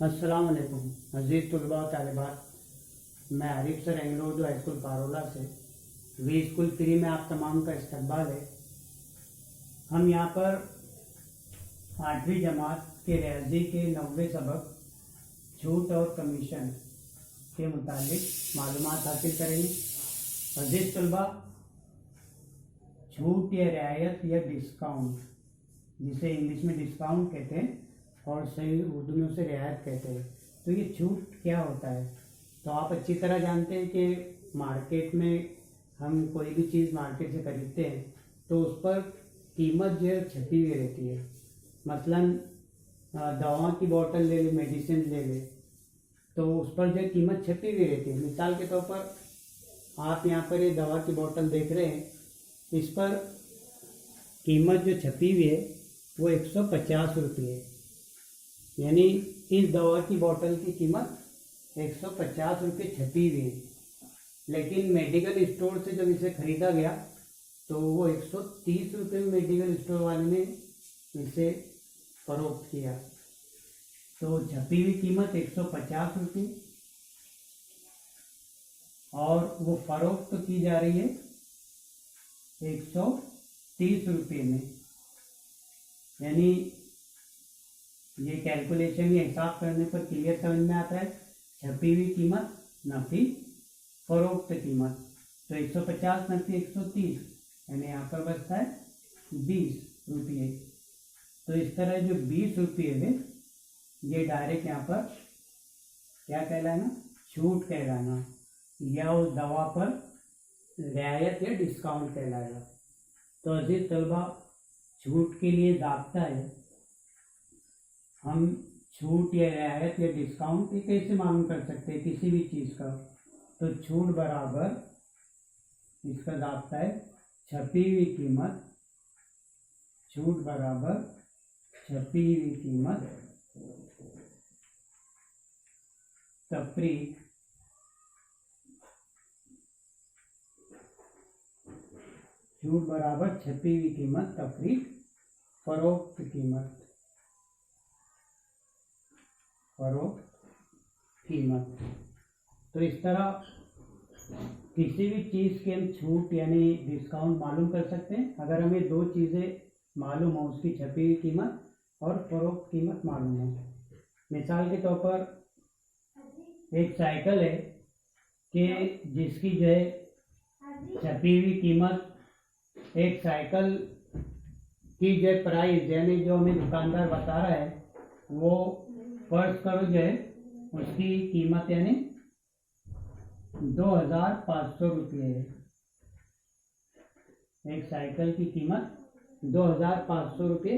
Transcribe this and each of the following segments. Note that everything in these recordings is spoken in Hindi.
अस्सलाम वालेकुम अज़ीज़ तलबा तालिबात। मैं Arif sir Anglo Urdu high school Parola से वी स्कूल फ्री में आप तमाम का इस्तकबाल है। हम यहाँ पर 8वीं जमात के रियाजी के 90 सबक छूट और कमीशन के मुतालिक मालूमात हासिल करेंगे। अज़ीज़ तलबा, छूट या रियायत या डिस्काउंट, जिसे इंग्लिश में डिस्काउंट कहते हैं और सही उर्दू में उसे रियायत कहते हैं। तो ये छूट क्या होता है? तो आप अच्छी तरह जानते हैं कि मार्केट में हम कोई भी चीज़ मार्केट से खरीदते हैं तो उस पर कीमत जो है छपी हुई रहती है। मसलन दवा की बोतल ले ले, मेडिसिन ले ले, तो उस पर जो कीमत छपी हुई रहती है। मिसाल के तौर पर आप यहाँ पर ये दवा की बोतल देख रहे हैं, इस पर कीमत जो छपी हुई है वो 150 रुपये है। यानी इस दवा की बोतल की कीमत 150 रुपये छपी हुई है, लेकिन मेडिकल स्टोर से जब इसे खरीदा गया तो वो 130 रुपये में मेडिकल स्टोर वाले ने इसे फरोख्त किया। तो छपी हुई कीमत 150 रुपये और वो फरोख्त की जा रही है 130 रुपये में। यानी ये कैलकुलेशन या हिसाब करने पर क्लियर समझ में आता है, छपी हुई कीमत नफी फरोख्त कीमत। तो 150 नफी 130, यानी यहाँ पर बचता है 20 रुपये। तो इस तरह जो 20 रुपये है ये डायरेक्ट यहाँ पर क्या कहलाना, छूट कहलाना, या उस दवा पर रियायत या डिस्काउंट कहलाएगा। तो अजीज तलबा, छूट के लिए दाब्ता है, हम छूट या रियायत या डिस्काउंट ये कैसे मालूम कर सकते हैं किसी भी चीज़ का? तो छूट बराबर, इसका दाब्ता है छपी हुई कीमत, छूट बराबर छपी हुई कीमत तफरीक छूट बराबर छपी हुई कीमत तफरीक फरोख्त कीमत, फरोख्त कीमत। तो इस तरह किसी भी चीज़ के हम छूट यानी डिस्काउंट मालूम कर सकते हैं अगर हमें दो चीज़ें मालूम हो, उसकी छपी हुई कीमत और फरोख्त कीमत मालूम हो। मिसाल के तौर पर एक साइकिल है कि जिसकी जो है छपी हुई कीमत, एक साइकिल की जो प्राइस यानी जो हमें दुकानदार बता रहा है वो फर्ज करो जो है उसकी कीमत यानी 2500 रुपये है। एक साइकिल की कीमत 2500 रुपये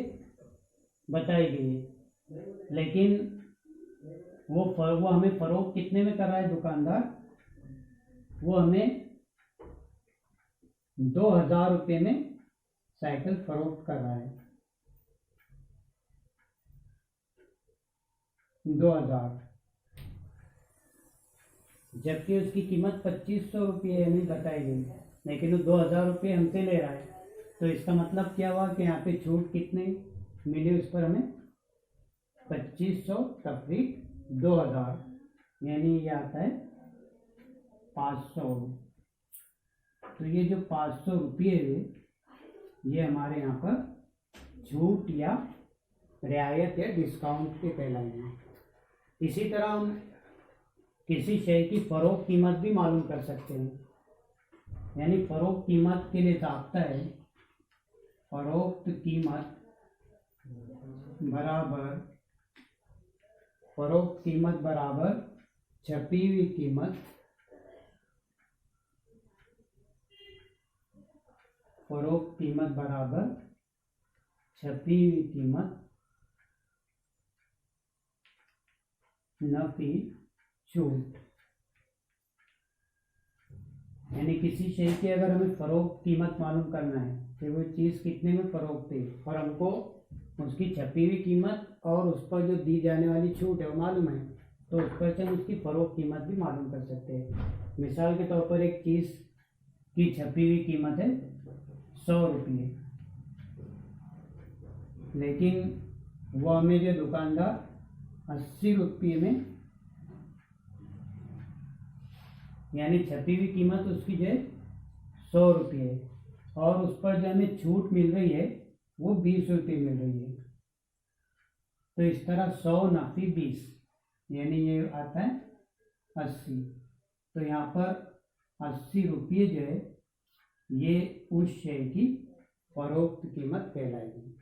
बताई गई है, लेकिन वो हमें फरोख्त कितने में कर रहा है दुकानदार? वो हमें 2000 रुपये में साइकिल फरोख्त कर रहा है। 2000, जबकि उसकी कीमत 2500 रुपये यानी बताई गई, लेकिन वो 2000 रुपये हमसे ले रहा है। तो इसका मतलब क्या हुआ कि यहाँ पे छूट कितने मिली उस पर हमें? 2500 तफरीक 2000, यानी ये आता है 500। तो ये जो 500 रुपये है ये हमारे यहाँ पर छूट या रियायत या डिस्काउंट के कहलाएंगे। इसी तरह हम किसी शय की फरोख्त कीमत भी मालूम कर सकते हैं। यानी फरोख्त कीमत के लिए दाब्ता है फरोख्त कीमत बराबर, फरोख्त कीमत बराबर छपी हुई कीमत, फरोख्त कीमत बराबर छपी हुई कीमत नफी छूट। यानी किसी शय की अगर हमें फरोख्त कीमत मालूम करना है कि वो चीज़ कितने में फरोख्त है और हमको उसकी छपी हुई कीमत और उस पर जो दी जाने वाली छूट है वो मालूम है, तो उस पर से हम उसकी फरोख्त कीमत भी मालूम कर सकते हैं। मिसाल के तौर पर एक चीज़ की छपी हुई कीमत है 100 रुपये, लेकिन वो हमें जो दुकानदार 80 रुपये में, यानी छपी हुई कीमत उसकी जो है 100 रुपये है, और उस पर जो हमें छूट मिल रही है वो 20 रुपये मिल रही है। तो इस तरह 100 नाफी 20, यानी ये आता है 80। तो यहाँ पर 80 रुपये जो है ये उस शेयर की फरोख्त कीमत कहलाएगी।